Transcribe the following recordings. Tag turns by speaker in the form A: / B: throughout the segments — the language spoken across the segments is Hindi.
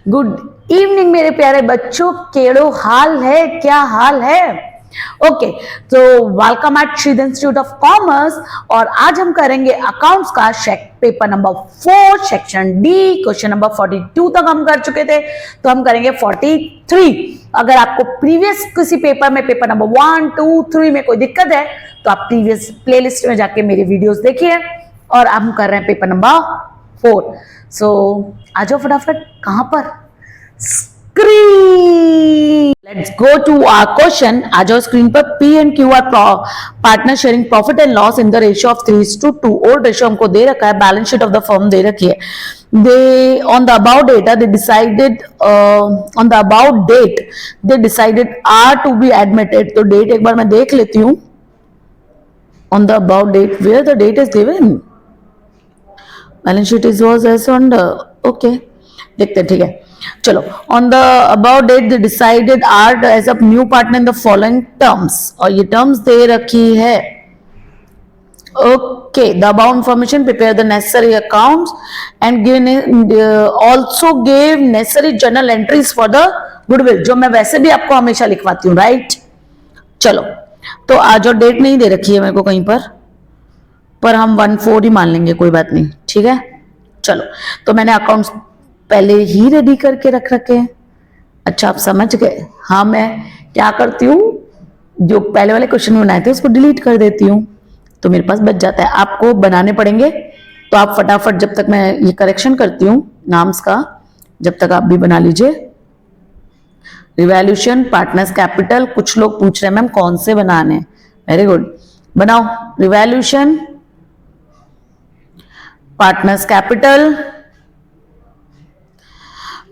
A: गुड इवनिंग मेरे प्यारे बच्चों, केड़ो हाल है, क्या हाल है? ओके, तो welcome at Shridhar institute of commerce. और आज हम करेंगे अकाउंट्स का paper number 4 section D. Question number 42 तक हम कर चुके थे, तो हम करेंगे 43। अगर आपको प्रीवियस किसी पेपर में पेपर नंबर 1, 2, 3 में कोई दिक्कत है तो आप प्रीवियस प्लेलिस्ट में जाके मेरी वीडियोस देखिए। और अब हम कर रहे हैं पेपर नंबर 4। सो आ जाओ फटाफट, कहां पर? Screen. Let's go to our question. आ जाओ स्क्रीन पर। P and Q are partner sharing profit and loss in the ratio of 3:2। Old ratio हमको दे रखा है, balance sheet of the firm दे रखी है। They on the above data they decided on the above date they decided R to be admitted। तो डेट एक बार मैं देख लेती हूँ। On the above date, where the date is given, balance sheet is was as under। okay, देखते हैं, ठीक है, चलो। On the above date they decided R as a new partner in the following terms। और ये terms दे रखी है। Okay, the above information prepare the necessary accounts and also gave necessary journal entries for the goodwill, जो मैं वैसे भी आपको हमेशा लिखवाती हूँ, राइट? चलो, तो आज और डेट नहीं दे रखी है मेरे को कहीं पर हम 1/4 ही मान लेंगे, कोई बात नहीं, ठीक है। चलो, तो मैंने अकाउंट्स पहले ही रेडी करके रख रखे हैं। अच्छा, आप समझ गए? हाँ, मैं क्या करती हूँ, जो पहले वाले क्वेश्चन बनाए थे उसको डिलीट कर देती हूँ, तो मेरे पास बच जाता है। आपको बनाने पड़ेंगे, तो आप फटाफट, जब तक मैं ये करेक्शन करती हूँ नाम्स का, जब तक आप भी बना लीजिए। रिवैल्यूएशन, पार्टनर्स कैपिटल, कुछ लोग पूछ रहे हैं मैम कौन से बनाने। वेरी गुड, बनाओ। रिवैल्यूएशन, पार्टनर्स कैपिटल,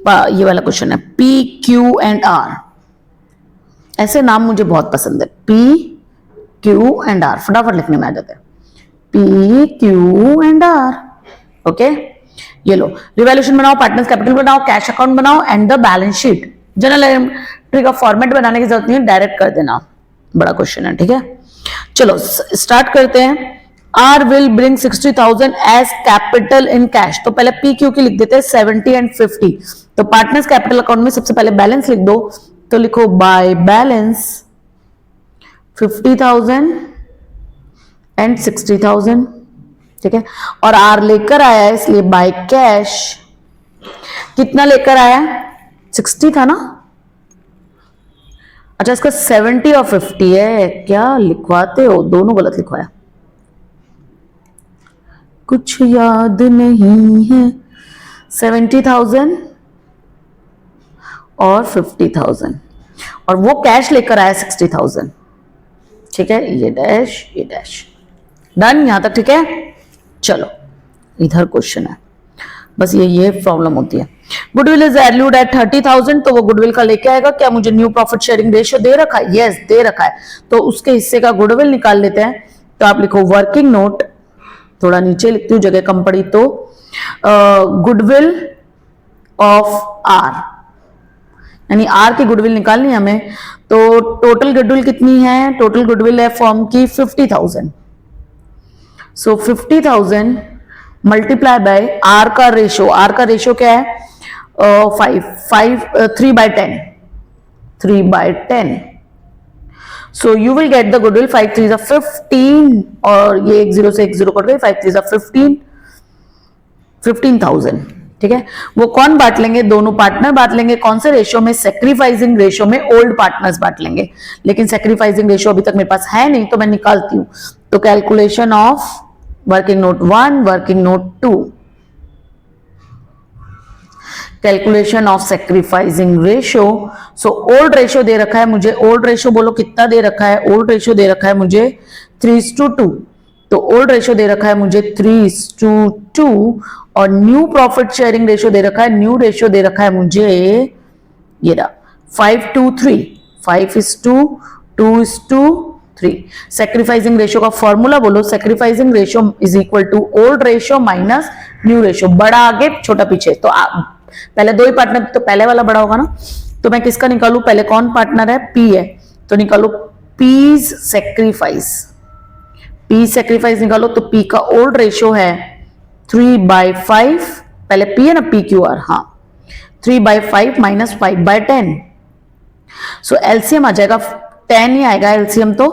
A: ये वाला क्वेश्चन है पी, क्यू एंड आर। ऐसे नाम मुझे बहुत पसंद है, पी, क्यू एंड आर, फटाफट लिखने में आ जाते हैं। P, Q and R. Okay, ये लो। रिवैल्यूएशन बनाओ, पार्टनर्स कैपिटल बनाओ, कैश अकाउंट बनाओ and the balance sheet. General entry का फॉर्मेट बनाने की जरूरत नहीं है, डायरेक्ट कर देना। बड़ा क्वेश्चन है, ठीक है। चलो स्टार्ट करते हैं। R will bring 60,000 as capital in cash. तो पहले पी क्यू की लिख देते हैं 70 एंड 50। तो पार्टनर्स कैपिटल अकाउंट में सबसे पहले बैलेंस लिख दो, तो लिखो बाय बैलेंस 50,000 एंड 60,000, ठीक है। और आर लेकर आया है, इसलिए बाय कैश कितना लेकर आया? 60 था ना? अच्छा, इसका 70 और 50 है। क्या लिखवाते हो, दोनों गलत लिखवाया, कुछ याद नहीं है। 70,000 और 50,000, और वो कैश लेकर आया 60,000, ठीक है। ये डैश, ये डैश, डन यहां तक, ठीक है। चलो, इधर क्वेश्चन है, बस ये प्रॉब्लम होती है। गुडविल इज वैल्यूड एट 30,000, तो वो गुडविल का लेके आएगा। क्या मुझे न्यू प्रॉफिट शेयरिंग रेशियो दे रखा है? यस, दे रखा है। तो उसके हिस्से का गुडविल निकाल लेते हैं। तो आप लिखो वर्किंग नोट, थोड़ा नीचे लिखती हूँ, जगह कम पड़ी तो, गुडविल ऑफ आर, यानी आर की गुडविल निकालनी है हमें। तो टोटल गुडविल कितनी है? टोटल गुडविल है फर्म की 50,000। सो 50,000 मल्टीप्लाई बाय आर का रेशियो। आर का रेशियो क्या है? 3/10। 3/10। सो you will get the goodwill 5 3 15, और ये 1 0 से 1 0 कट गई, 5 3 15, 15,000, ठीक है। वो कौन बांट लेंगे? दोनों पार्टनर बांट लेंगे। कौन से रेशियो में? सेक्रीफाइसिंग रेशियो में ओल्ड पार्टनर्स बांट लेंगे। लेकिन सेक्रीफाइसिंग रेशियो अभी तक मेरे पास है नहीं, तो मैं निकालती हूं। तो calculation of working note 1, working note 2, calculation of sacrificing ratio. So old ratio दे रखा है मुझे। ओल्ड रेशियो बोलो कितना दे रखा है? ओल्ड रेशियो दे रखा है मुझे 3:2। तो ओल्ड रेशियो दे रखा है मुझे 3:2, और न्यू प्रॉफिट शेयरिंग रेशियो दे रखा है, न्यू रेशियो दे रखा है मुझे, ये रहा 5:3। 5:2 सेक्रीफाइसिंग रेशियो का फॉर्मूला बोलो। Sacrificing ratio is equal to old ratio minus new ratio. बड़ा आगे, छोटा पीछे। तो पहले दो ही पार्टनर, तो पहले वाला बड़ा होगा ना। तो मैं किसका निकालू? पहले कौन पार्टनर है? पी है, तो निकालो पीज सेक्रीफाइस। पी सेक्रीफाइस निकालो, तो पी का ओल्ड रेशियो है 3/5। पहले पी है ना, पी क्यू आर, हाँ 3/5 माइनस 5/10, सो एलसीएम आ जाएगा 10 ही आएगा एलसीएम, तो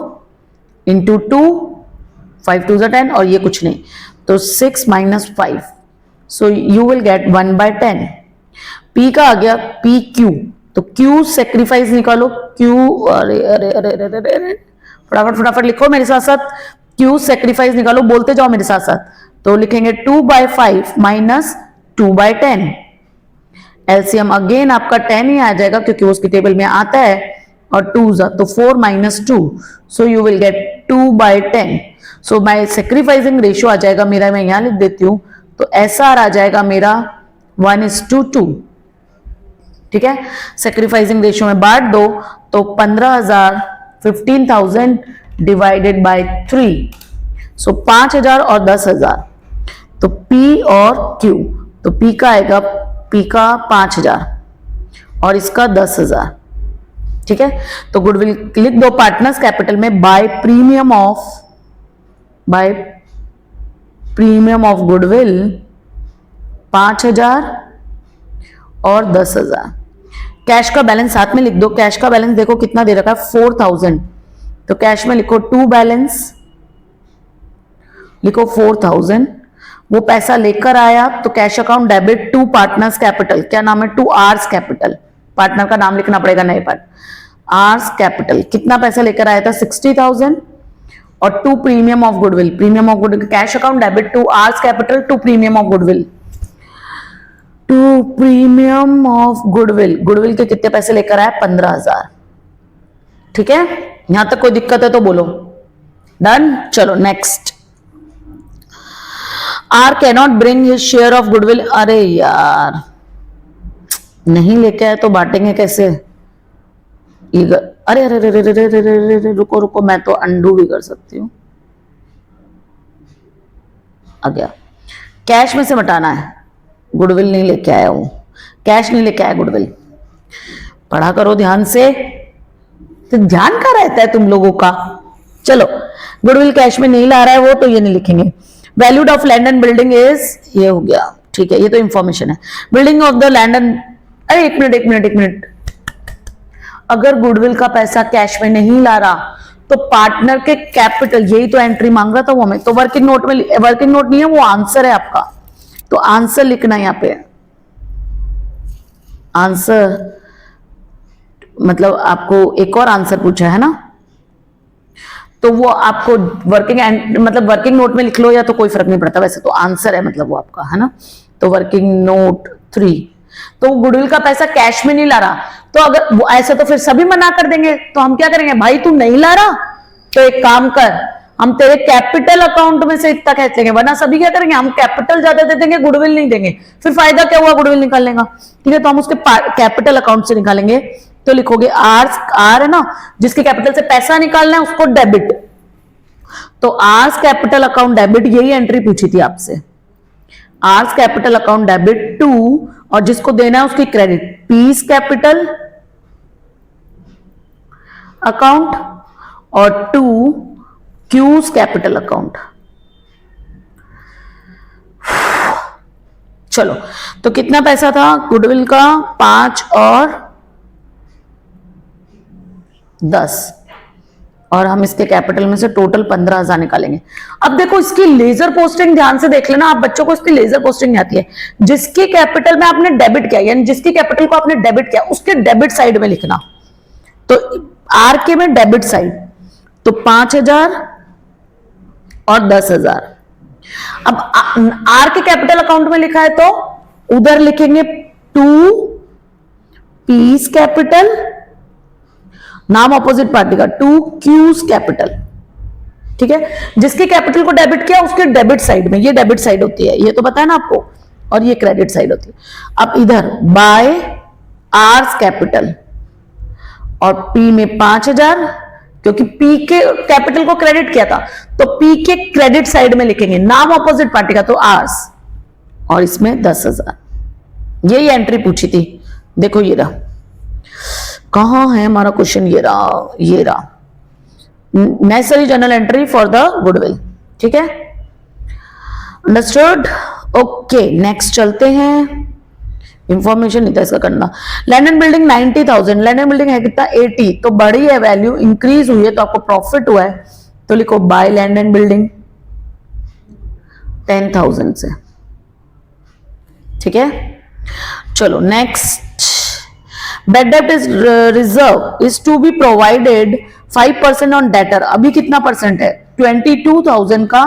A: इंटू 2, 5 2 10, और ये कुछ नहीं, तो 6 minus 5, so you will gate 1/10। P का आ गया पी क्यू, तो क्यू सेक्रीफाइस निकालो, क्यू, अरे अरे अरे अरे अरे अरे, फटाफट फटाफट लिखो मेरे साथ साथ, क्यू सेक्रीफाइस निकालो, बोलते जाओ मेरे साथ साथ। तो लिखेंगे 2/5 माइनस 2/10, एलसीएम अगेन आपका 10 ही आ जाएगा क्योंकि उसकी टेबल में आता है, और 2 तो 4 minus 2, so you will get 2/10। So my sacrificing ratio आ जाएगा मेरा, मैं यहां लिख देती हूं, तो एसआर आ जाएगा मेरा 1:2। ठीक है, सेक्रीफाइसिंग रेशियो में बांट दो, तो 15,000 15,000 डिवाइडेड बाय 3, सो 5,000 और 10,000, तो P और Q, तो P का आएगा, P का 5,000 और इसका 10,000। ठीक है, तो गुडविल लिख दो पार्टनर्स कैपिटल में बाय प्रीमियम ऑफ गुडविल 5,000 और 10,000। कैश का बैलेंस साथ में लिख दो, कैश का बैलेंस देखो कितना दे रखा है 4,000, तो कैश में लिखो टू बैलेंस, लिखो 4,000, वो पैसा लेकर आया तो cash account debit to partners capital, क्या नाम है, टू आर्स कैपिटल, पार्टनर का नाम लिखना पड़ेगा, नए पार्ट आर्स कैपिटल, कितना पैसा लेकर आया था 60,000, और to premium of goodwill, cash account debit to R's capital to premium of goodwill, to premium of goodwill के कितने पैसे लेकर आया 15,000। ठीक है, यहां तक कोई दिक्कत है तो बोलो, डन। चलो next, R cannot bring his share of goodwill, अरे यार नहीं लेके आए तो बांटेंगे कैसे, अरे अरे अरे अरे अरे रुको रुको, मैं तो अंडू भी कर सकती हूं, आ गया, कैश में से हटाना है, गुडविल नहीं लेके आया हूं, कैश नहीं लेके आया गुडविल, पढ़ा करो ध्यान से, तो ध्यान का रहता है तुम लोगों का। चलो गुडविल कैश में नहीं ला रहा है वो, तो ये नहीं लिखेंगे। Valued of land and building is, ये हो गया, ठीक है, ये तो इंफॉर्मेशन है। Building of the land and, अरे एक मिनट, अगर गुडविल का पैसा कैश में नहीं ला रहा तो पार्टनर के कैपिटल, यही तो एंट्री मांग रहा था वो हमें, तो वर्किंग नोट में, वर्किंग नोट नहीं है वो, आंसर है आपका, तो आंसर लिखना यहां पे, आंसर मतलब आपको एक और आंसर पूछा है ना, तो वो आपको वर्किंग नोट में लिख लो या तो कोई फर्क नहीं पड़ता, वैसे तो आंसर है मतलब वो आपका, है ना। तो वर्किंग नोट 3, तो गुडविल का पैसा कैश में नहीं ला रहा, तो अगर वो ऐसा तो फिर सभी मना कर देंगे, तो हम क्या करेंगे, भाई तू नहीं ला रहा तो एक काम कर, हम तेरे कैपिटल अकाउंट में से इतना खींच लेंगे, वरना सभी क्या करेंगे, हम कैपिटल ज्यादा दे देंगे, गुडविल नहीं देंगे, फिर फायदा क्या हुआ गुडविल निकालने का। ठीक है, तो हम उसके कैपिटल अकाउंट से निकालेंगे, तो लिखोगे आर है ना, जिसके कैपिटल से पैसा निकालना है उसको डेबिट, तो आर्स कैपिटल अकाउंट डेबिट, यही एंट्री पूछी थी आपसे, R's capital account debit to, और जिसको देना है उसकी क्रेडिट, पीस कैपिटल अकाउंट और टू क्यूज कैपिटल अकाउंट। चलो, तो कितना पैसा था गुडविल का, 5 और 10, और हम इसके कैपिटल में से टोटल 15,000 निकालेंगे। अब देखो इसकी लेजर पोस्टिंग ध्यान से देख लेना, आप बच्चों को इसकी लेजर पोस्टिंग आती है, जिसकी कैपिटल में आपने डेबिट किया, यानी जिसकी कैपिटल को आपने डेबिट किया उसके डेबिट साइड में लिखना, तो आर के में डेबिट साइड, तो 5,000 और 10,000। अब आर के कैपिटल अकाउंट में लिखा है तो उधर लिखेंगे टू पीस कैपिटल, नाम अपोजिट पार्टी का, टू क्यूज कैपिटल। ठीक है, जिसके कैपिटल को डेबिट किया उसके डेबिट साइड में, ये डेबिट साइड होती है, ये तो पता है ना आपको, और ये क्रेडिट साइड होती है। अब इधर बाय आर्स कैपिटल, और पी में 5,000, क्योंकि पी के कैपिटल को क्रेडिट किया था तो पी के क्रेडिट साइड में लिखेंगे, नाम अपोजिट पार्टी का तो आर्स, और इसमें 10,000। यही एंट्री पूछी थी, देखो ये रहा, कहां है हमारा क्वेश्चन, ये रहा necessary journal entry for the goodwill. ठीक है, अंडरस्टूड, ओके नेक्स्ट चलते हैं, इंफॉर्मेशन नहीं था इसका करना। Land and building 90,000, land and building है कितना 80, तो बढ़ी है वैल्यू, इंक्रीज हुई है तो आपको प्रॉफिट हुआ है, तो लिखो बाय लैंड एंड बिल्डिंग 10,000 से। ठीक है, चलो नेक्स्ट, बैड डेब्ट is reserve is to be provided 5% on debtor. अभी कितना परसेंट है, 22,000 का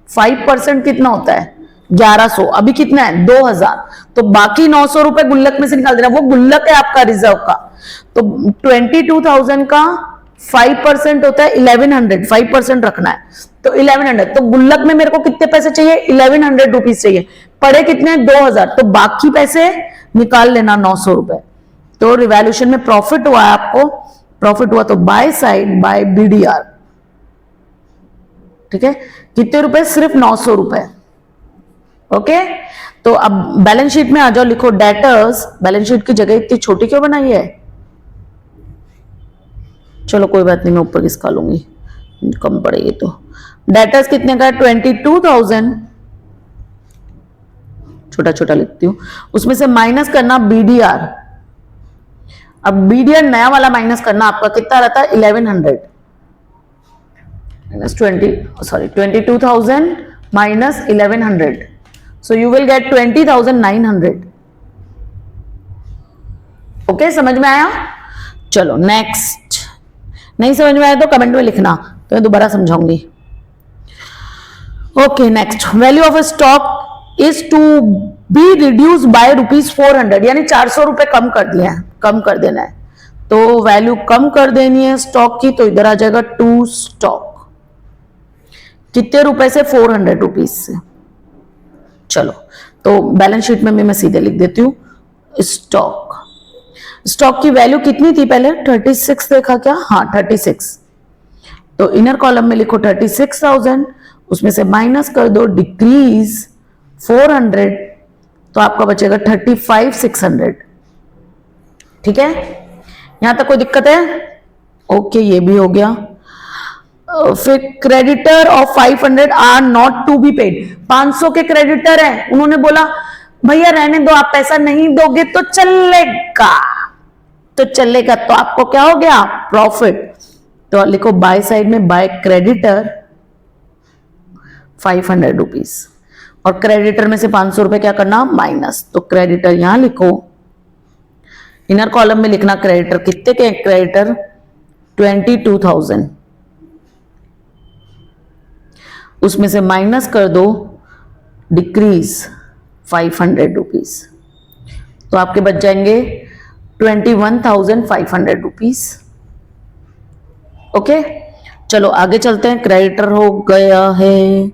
A: 5% कितना होता है 1100, अभी कितना है 2,000, तो बाकी 900 रुपए गुल्लक में से निकाल देना, वो गुल्लक है आपका रिजर्व का। तो 22,000 का 5% होता है 1100, 5% रखना है तो 1100, तो गुल्लक में मेरे को कितने पैसे चाहिए 1100 रुपीज चाहिए, पड़े कितने 2,000, तो बाकी पैसे निकाल लेना 900 रुपए। तो रिवैल्यूएशन में प्रॉफिट हुआ है आपको, प्रॉफिट हुआ तो बाय साइड बाय बीडीआर। ठीक है, कितने रुपए, सिर्फ 900 रुपए। ओके, तो अब बैलेंस शीट में आ जाओ, लिखो डेटर्स, बैलेंस शीट की जगह इतनी छोटी क्यों बनाई है, चलो कोई बात नहीं, मैं ऊपर किसका लूंगी, कम पड़ेगी तो। डेटर्स कितने का है 22,000, छोटा छोटा लिखती हूं, उसमें से माइनस करना बीडीआर। अब बीडीआर नया वाला माइनस करना, आपका कितना रहता है 1100 minus 22,000 minus 1100, so you will get 20,900। Okay, समझ में आया? चलो नेक्स्ट, नहीं समझ में आया तो कमेंट में लिखना, तो मैं दोबारा समझाऊंगी। Okay next, value of a stock is to be reduce by ₹400, यानी 400 रुपए कम कर दिया है, कम कर देना है, तो वैल्यू कम कर देनी है स्टॉक की, तो इधर आ जाएगा टू स्टॉक, कितने रुपए से 400 रुपीज से। चलो, तो बैलेंस शीट में भी मैं सीधे लिख देती हूँ, स्टॉक, स्टॉक की वैल्यू कितनी थी पहले 36 देखा क्या, हाँ 36, तो इनर कॉलम में लिखो 36,000, उसमें से माइनस कर दो डिक्रीज 400, तो आपका बचेगा 35,600। ठीक है, यहां तक कोई दिक्कत है? ओके, ये भी हो गया। फिर creditor of 500 are not to be paid, 500 के क्रेडिटर हैं, उन्होंने बोला भैया रहने दो, आप पैसा नहीं दोगे तो चलेगा, तो चलेगा, तो आपको क्या हो गया प्रॉफिट, तो लिखो बाय साइड में बाय क्रेडिटर 500 रुपीज, और क्रेडिटर में से 500 रुपए क्या करना माइनस, तो क्रेडिटर यहां लिखो, इनर कॉलम में लिखना क्रेडिटर, कितने के क्रेडिटर 22,000, उसमें से माइनस कर दो डिक्रीज 500 रुपीज, तो आपके बच जाएंगे 21,500 रुपीज। ओके, चलो आगे चलते हैं, क्रेडिटर हो गया है,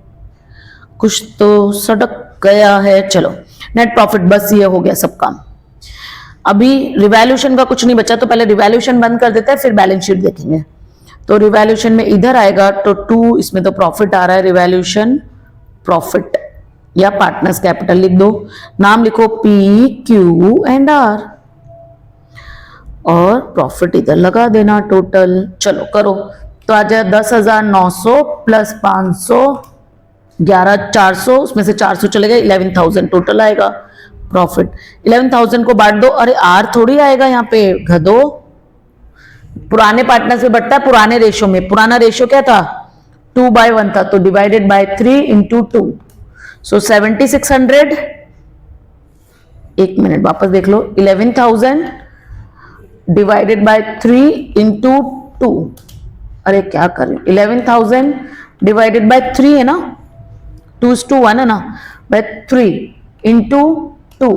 A: कुछ तो सड़क गया है, चलो नेट प्रॉफिट, बस ये हो गया सब काम। अभी रिवैल्यूएशन का कुछ नहीं बचा, तो पहले रिवैल्यूएशन बंद कर देते हैं, फिर बैलेंस शीट देखेंगे। तो रिवैल्यूएशन में इधर आएगा तो 2, इसमें तो प्रॉफिट आ रहा है, रिवैल्यूएशन प्रॉफिट या पार्टनर्स कैपिटल लिख दो, नाम लिखो पी क्यू एंड आर, और प्रॉफिट इधर लगा देना टोटल। चलो करो, तो आ जाए 10,900 प्लस 500 11,400, उसमें से 400 चले गए, 11,000 टोटल आएगा प्रॉफिट। 11,000 को बांट दो, अरे आर थोड़ी आएगा यहाँ पे गधो, पुराने पार्टनर से बढ़ता है, पुराने रेशो में, पुराना रेशो क्या था 2/1 था, तो डिवाइडेड बाय 3 इंटू 2, सो 7,600। एक मिनट वापस देख लो, 11,000 डिवाइडेड बाय 3 इंटू 2, अरे क्या कर रही हूं, 11,000 डिवाइडेड बाय 3 है ना, 2:1 है ना, बाय 3 इंटू 2,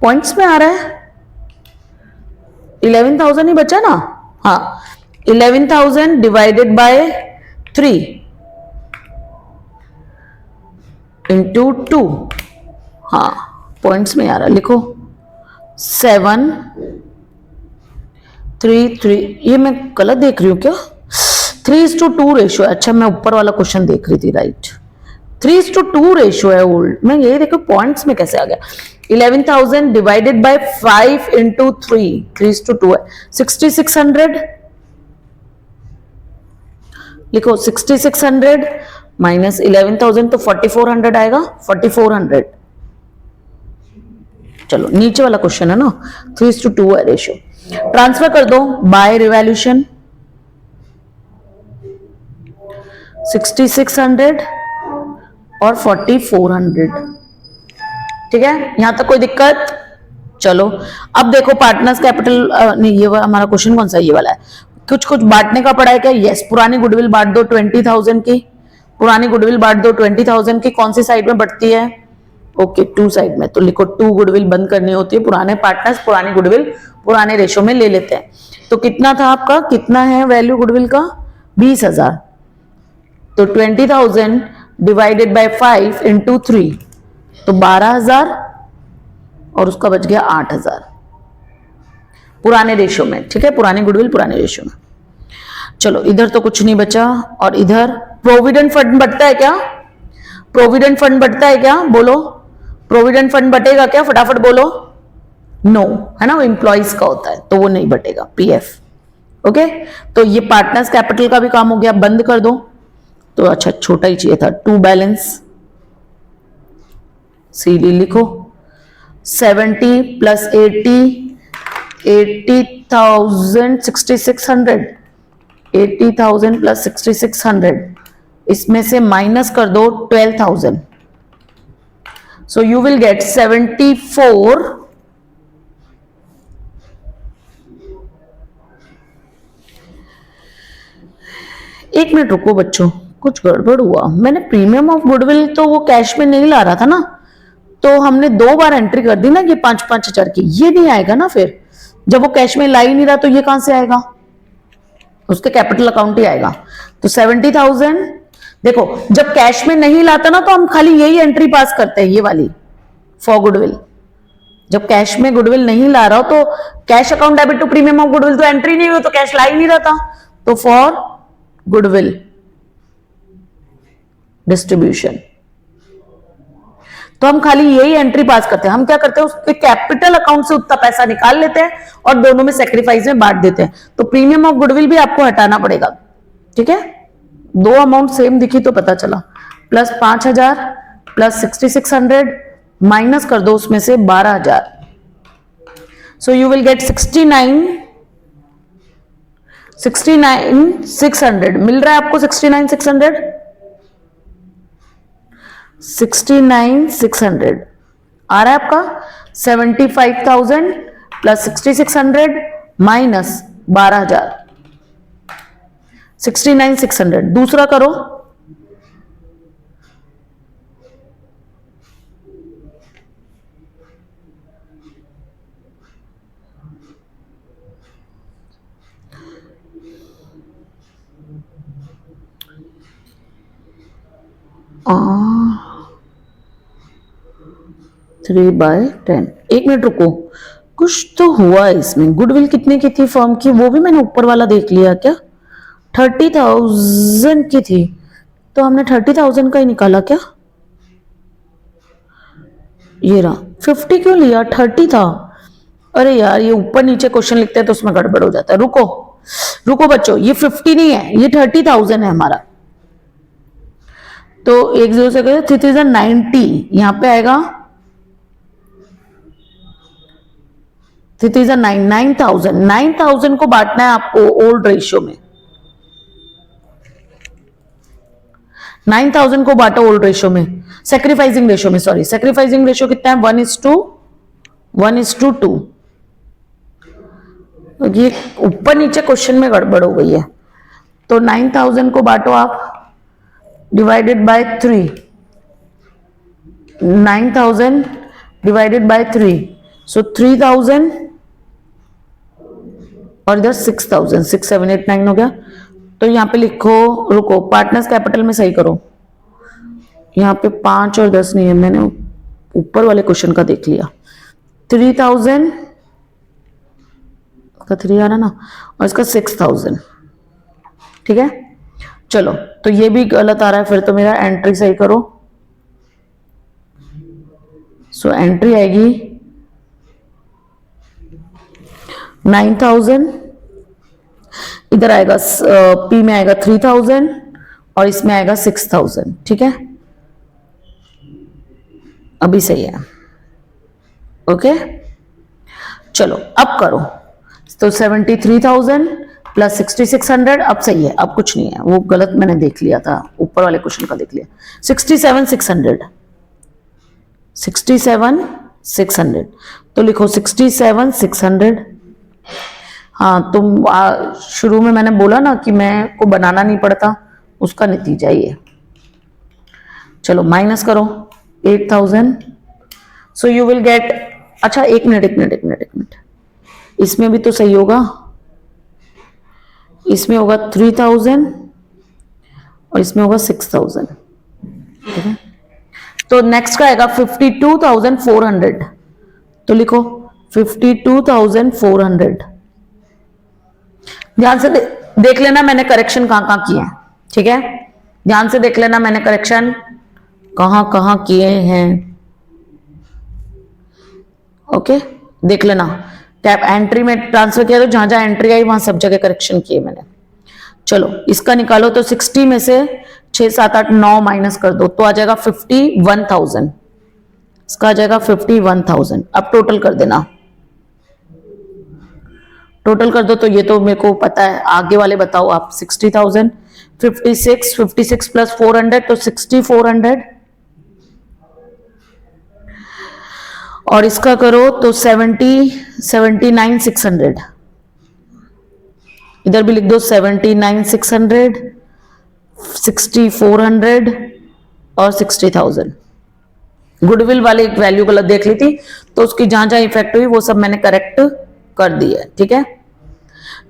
A: पॉइंट्स में आ रहा है 11,000 ही बचा ना, हाँ 11,000 डिवाइडेड बाय 3 इंटू 2, हाँ पॉइंट्स में आ रहा है, लिखो 7 3 3, ये मैं गलत देख रही हूँ क्या, 3:2 रेशो है, अच्छा मैं ऊपर वाला क्वेश्चन देख रही थी, राइट 3:2 रेशो है ओल्ड, मैं यही देखो पॉइंट्स में कैसे आ गया। 11,000 डिवाइडेड बाय 5 इंटू 3, 3:2 है, 6,600 लिखो, 6,600 माइनस 11,000 तो 4,400 आएगा, 4,400 चलो नीचे वाला क्वेश्चन है ना, 3:2 है रेशियो। ट्रांसफर कर दो बाय रिवैल्यूशन 6600 और 4400। ठीक है, यहां तक कोई दिक्कत? चलो अब देखो पार्टनर्स कैपिटल, नहीं ये हमारा क्वेश्चन कौन सा, ये वाला है। कुछ कुछ बांटने का पड़ा है क्या? यस, पुरानी गुडविल बांट दो 20,000 की, पुरानी गुडविल बांट दो 20,000 की। कौन सी साइड में बढ़ती है? ओके, 2 साइड में, तो लिखो 2 गुडविल बंद करनी होती है। पुराने पार्टनर्स पुरानी गुडविल पुराने रेशो में ले लेते हैं। तो कितना था आपका, कितना है वैल्यू गुडविल का? 20,000। तो 20,000 डिवाइडेड बाय 5 इंटू 3, तो 12,000 और उसका बच गया 8,000 पुराने रेशो में। ठीक है, पुरानी गुडविल पुराने रेशो में। चलो इधर तो कुछ नहीं बचा, और इधर प्रोविडेंट फंड बटता है क्या? प्रोविडेंट फंड बटता है क्या? बोलो, प्रोविडेंट फंड बटेगा क्या? फटाफट बोलो। नो, है ना, वो एम्प्लॉइज का होता है तो वो नहीं बटेगा, पीएफ। ओके, तो ये पार्टनर्स कैपिटल का भी काम हो गया, बंद कर दो। तो अच्छा छोटा ही चाहिए था, 2 बैलेंस सीडी लिखो, 70 प्लस 80, 80,000 6600, 80,000 प्लस 6600, इसमें से माइनस कर दो 12,000, सो यू विल गेट 74। एक मिनट रुको बच्चों, कुछ गड़बड़ हुआ। मैंने प्रीमियम ऑफ गुडविल तो वो कैश में नहीं ला रहा था ना, तो हमने 2 बार एंट्री कर दी ना ये 5-5 हजार की, ये नहीं आएगा ना। फिर जब वो कैश में ला ही नहीं रहा तो ये कहां से आएगा? उसके कैपिटल अकाउंट ही आएगा। तो 70,000, देखो जब कैश में नहीं लाता ना तो हम खाली यही एंट्री पास करते हैं, ये वाली फॉर गुडविल। जब कैश में गुडविल नहीं ला रहा हो तो cash account debit to premium of goodwill, तो एंट्री नहीं हुई तो कैश ला ही नहीं रहा था, तो फॉर गुडविल डिस्ट्रीब्यूशन, तो हम खाली यही एंट्री पास करते हैं। हम क्या करते हैं, उसके कैपिटल अकाउंट से उतना पैसा निकाल लेते हैं और दोनों में सेक्रीफाइस में बांट देते हैं। तो प्रीमियम ऑफ गुडविल भी आपको हटाना पड़ेगा। ठीक है, 2 अमाउंट सेम दिखी तो पता चला, प्लस 5,000 प्लस 6600, माइनस कर दो उसमें से 12,000, सो यू विल गेट 69,600 मिल रहा है आपको। 69,600 आ रहा है आपका। 75,000 प्लस 6600 माइनस 12,000, 69,600। दूसरा करो, आ 3/10। एक मिनट रुको, कुछ तो हुआ इसमें। गुडविल कितने की थी फर्म की, वो भी मैंने ऊपर वाला देख लिया क्या? 30,000 की थी, तो हमने 30,000 का ही निकाला क्या? ये रहा 50 क्यों लिया, 30 था। अरे यार ये ऊपर नीचे क्वेश्चन लिखते हैं तो उसमें गड़बड़ हो जाता है। रुको रुको बच्चों, ये 50 नहीं है, ये 30,000 है हमारा। तो 1 0 से 3,090 यहां पे आएगा, 9,000 को बांटना है आपको ओल्ड रेशियो में। 9,000 को बांटो ओल्ड रेशियो में, सेक्रीफाइसिंग रेशियो में, सॉरी सेक्रीफाइसिंग रेशियो कितना है? 1:2। ये ऊपर नीचे क्वेश्चन में गड़बड़ हो गई है। तो 9,000 को बांटो आप डिवाइडेड बाय 3, 9,000 डिवाइडेड बाय 3, सो 3,000 और इधर 6,000, 6 7 8 9 हो गया। तो यहां पे लिखो, रुको पार्टनर्स कैपिटल में सही करो, यहां पे 5 और 10 नहीं है, मैंने ऊपर वाले क्वेश्चन का देख लिया। 3,000 का 3 आ रहा ना, और इसका 6,000। ठीक है, चलो तो ये भी गलत आ रहा है, फिर तो मेरा एंट्री सही करो। सो एंट्री आएगी 9,000, इधर आएगा पी में आएगा 3,000 और इसमें आएगा 6,000। ठीक है, अभी सही है। ओके चलो अब करो। तो 73,000 प्लस 6,600 अब सही है, अब कुछ नहीं है, वो गलत मैंने देख लिया था, ऊपर वाले क्वेश्चन का देख लिया। 67,600 67,600 तो लिखो 67,600। हाँ तुम शुरू में मैंने बोला ना कि मैं को बनाना नहीं पड़ता, उसका नतीजा ये। चलो माइनस करो 8,000, सो यू विल गेट, अच्छा एक मिनट, इसमें भी तो सही होगा, इसमें होगा 3,000 और इसमें होगा 6,000, ठीक है। तो नेक्स्ट का आएगा 52,400, तो लिखो 52,400। ध्यान से देख लेना मैंने करेक्शन कहां कहां किए हैं, ठीक है, ध्यान से देख लेना मैंने करेक्शन कहां कहां किए हैं। ओके देख लेना, टैप एंट्री में ट्रांसफर किया तो जहां जहां एंट्री आई वहां सब जगह करेक्शन किए मैंने। चलो इसका निकालो, तो 60 में से 6, 7, 8, 9 माइनस कर दो तो आ जाएगा 51,000, इसका आ जाएगा 51,000। अब टोटल कर देना, टोटल कर दो, तो ये तो मेरे को पता है, आगे वाले बताओ आप। 60,000 56 प्लस 400 तो 6400, और इसका करो तो 79,600, इधर भी लिख दो 79,600, 6400 और 60,000। गुडविल वाले एक वैल्यू गलत देख ली थी, तो उसकी जहां जहां इफेक्ट हुई वो सब मैंने करेक्ट कर दी है, ठीक है।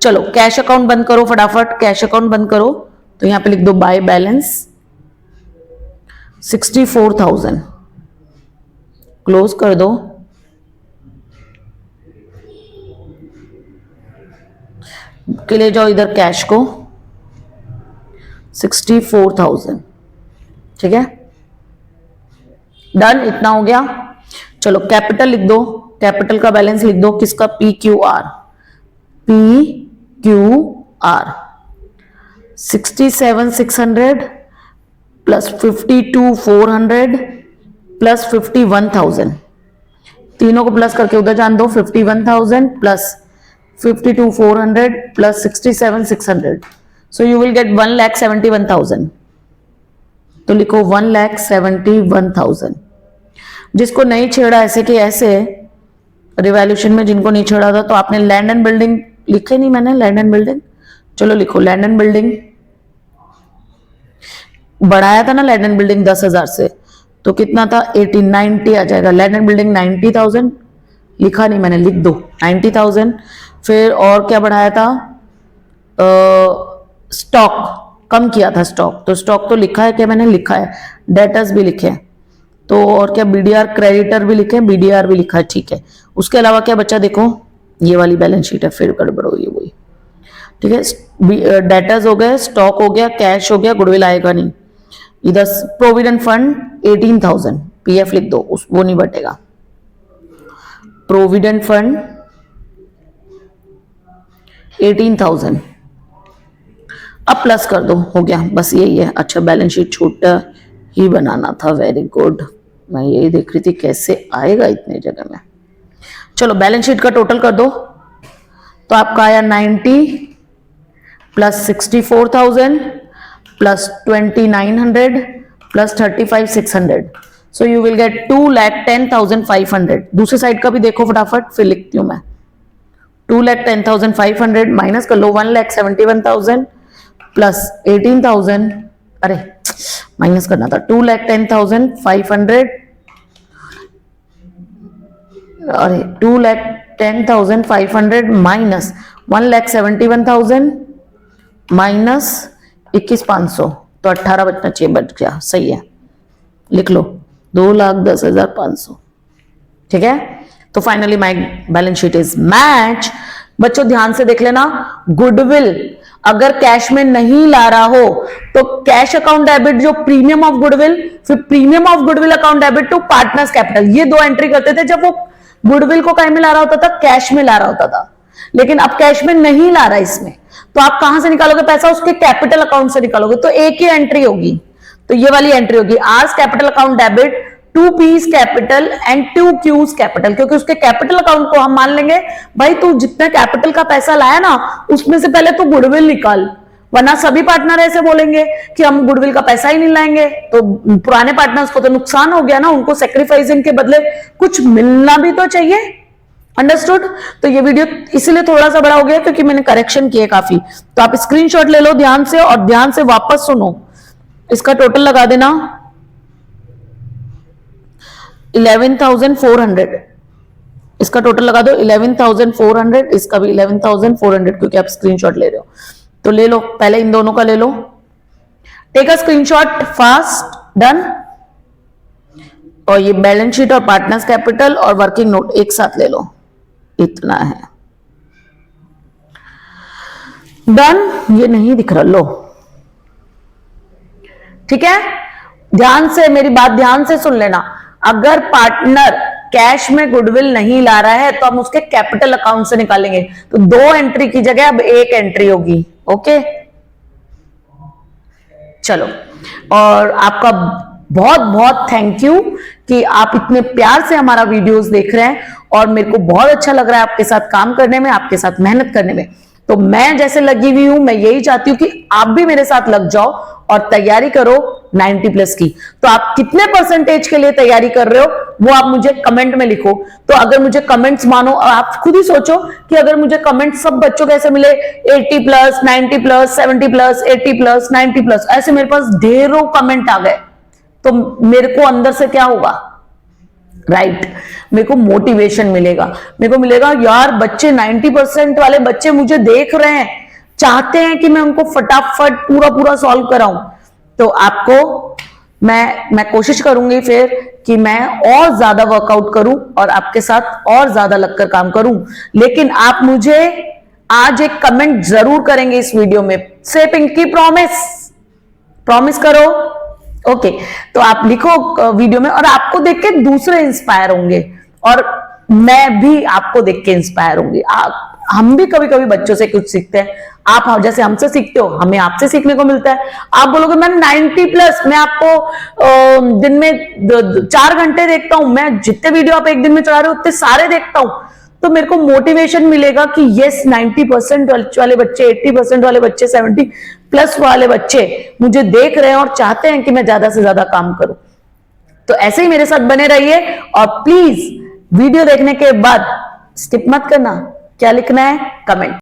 A: चलो कैश अकाउंट बंद करो फटाफट, कैश अकाउंट बंद करो, तो यहां पे लिख दो बाय बैलेंस 64,000, क्लोज कर दो। के ले जाओ इधर कैश को 64,000, ठीक है, डन, इतना हो गया। चलो कैपिटल लिख दो, कैपिटल का बैलेंस लिख दो, किसका, PQR 67,600 प्लस 52,400 प्लस 51,000, तीनों को प्लस करके उधर जान दो, 51,000 plus 52,400 plus 67,600, so you will gate 1,71,000, तो लिखो 1,71,000। जिसको नहीं छेड़ा ऐसे के ऐसे रिवैल्यूएशन में, जिनको नहीं छेड़ा था, तो आपने लैंड एंड बिल्डिंग लिखे नहीं मैंने, लैंड एंड बिल्डिंग, चलो लिखो लैंड एंड बिल्डिंग, बढ़ाया था ना लैंड एंड बिल्डिंग 10,000 से, तो कितना था 90 आ जाएगा। लैंड एंड बिल्डिंग 90,000 लिखा नहीं मैंने, लिख दो 90,000। फिर और क्या बढ़ाया था, स्टॉक कम किया था, स्टॉक, तो स्टॉक तो लिखा है, क्या मैंने लिखा है, डेटर्स भी लिखे, तो और क्या बीडीआर क्रेडिटर भी लिखे, बीडीआर भी लिखा है, ठीक है। उसके अलावा क्या बचा, देखो ये वाली बैलेंस शीट है, फिर गड़बड़ हुई वही, ठीक है। डेटर्स हो गए, स्टॉक हो गया, कैश हो गया, गुडविल आएगा नहीं। इधर प्रोविडेंट फंड 18,000, पीएफ लिख दो, वो नहीं बटेगा। प्रोविडेंट फंड 18,000, अब प्लस कर दो, हो गया, बस यही है। अच्छा बैलेंस शीट छोटा ही बनाना था, वेरी गुड, मैं यही देख रही थी कैसे आएगा इतने जगह में। चलो बैलेंस शीट का टोटल कर दो, तो आपका आया 90 plus 64,000 plus 2,900 plus 35,600, so you will gate 2,10,500। दूसरी साइड का भी देखो फटाफट, फिर लिखती हूं मैं। 2,10,500 माइनस कर लो 1,71,000 प्लस 18,000, अरे माइनस करना था, 2,10,500, अरे 2,10,500 माइनस 1,71,000 माइनस 21,500, तो 18 बचना चाहिए, बच गया, सही है, लिख लो 2,10,500, ठीक है। तो finally my balance sheet is match. बच्चों ध्यान से देख लेना, गुडविल अगर कैश में नहीं ला रहा हो तो कैश अकाउंट डेबिट जो प्रीमियम ऑफ गुडविल, फिर premium of goodwill account debit to partners capital, ये दो एंट्री करते थे जब वो गुडविल को कहीं में ला रहा होता था, कैश में ला रहा होता था। लेकिन अब कैश में नहीं ला रहा इसमें, तो आप कहां से निकालोगे पैसा, उसके कैपिटल अकाउंट से निकालोगे, तो एक ही एंट्री होगी, तो ये वाली एंट्री होगी, आज capital account debit 2 P's capital and 2 Q's capital, क्योंकि उसके कैपिटल अकाउंट को हम मान लेंगे भाई तू जितना कैपिटल का पैसा लाया ना उसमें से पहले तू गुडविल निकाल, वरना सभी पार्टनर ऐसे बोलेंगे कि हम गुडविल का पैसा ही नहीं लाएंगे, तो पुराने पार्टनर्स को तो नुकसान हो गया ना, उनको सेक्रीफाइसिंग के बदले कुछ मिलना भी तो चाहिए। अंडरस्टूड? तो ये वीडियो इसलिए थोड़ा सा बड़ा हो गया क्योंकि मैंने करेक्शन किए काफी, तो आप स्क्रीनशॉट ले लो ध्यान से और ध्यान से वापस सुनो। इसका टोटल लगा देना 11,400, इसका टोटल लगा दो 11,400, इसका भी 11,400 क्योंकि आप स्क्रीनशॉट ले रहे हो, तो ले लो पहले इन दोनों का ले लो, take a screenshot fast, done. और ये बैलेंस शीट और पार्टनर्स कैपिटल और वर्किंग नोट एक साथ ले लो, इतना है, डन। ये नहीं दिख रहा, लो ठीक है। ध्यान से मेरी बात ध्यान से सुन लेना, अगर पार्टनर कैश में गुडविल नहीं ला रहा है तो हम उसके कैपिटल अकाउंट से निकालेंगे, तो 2 एंट्री की जगह अब 1 एंट्री होगी, ओके। चलो, और आपका बहुत बहुत थैंक यू कि आप इतने प्यार से हमारा वीडियोस देख रहे हैं और मेरे को बहुत अच्छा लग रहा है आपके साथ काम करने में, आपके साथ मेहनत करने में। तो मैं जैसे लगी हुई हूं, मैं यही चाहती हूं कि आप भी मेरे साथ लग जाओ और तैयारी करो 90+ की। तो आप कितने परसेंटेज के लिए तैयारी कर रहे हो वो आप मुझे कमेंट में लिखो। तो अगर मुझे कमेंट्स मानो, आप खुद ही सोचो कि अगर मुझे कमेंट सब बच्चों कैसे मिले 80+, 90+, 70+, 80+, 90+, ऐसे मेरे पास ढेरों कमेंट आ गए, तो मेरे को अंदर से क्या होगा, राइट, मेरे को मोटिवेशन मिलेगा, मेरे को मिलेगा यार बच्चे 90% वाले बच्चे मुझे देख रहे हैं, चाहते हैं कि मैं उनको फटाफट पूरा सॉल्व कराऊं। तो आपको मैं कोशिश करूंगी फिर कि मैं और ज्यादा वर्कआउट करूं और आपके साथ और ज्यादा लगकर काम करूं, लेकिन आप मुझे आज एक कमेंट जरूर करेंगे इस वीडियो में, से पिंकी प्रॉमिस करो, ओके। तो आप लिखो वीडियो में, और आपको देख के दूसरे इंस्पायर होंगे और मैं भी आपको देख के इंस्पायर होंगी। हम भी कभी कभी बच्चों से कुछ सीखते हैं, आप जैसे हमसे सीखते हो, हमें आपसे सीखने को मिलता है। आप बोलोगे मैम 90+, मैं आपको दिन में 4 घंटे देखता हूं, मैं जितने वीडियो आप एक दिन में चला रहे हो उतने सारे देखता हूं, तो मेरे को मोटिवेशन मिलेगा कि यस 90% वाले बच्चे, 80% वाले बच्चे, 70+ वाले बच्चे मुझे देख रहे हैं और चाहते हैं कि मैं ज्यादा से ज्यादा काम करूं। तो ऐसे ही मेरे साथ बने रहिए और प्लीज वीडियो देखने के बाद स्किप मत करना, क्या लिखना है, कमेंट।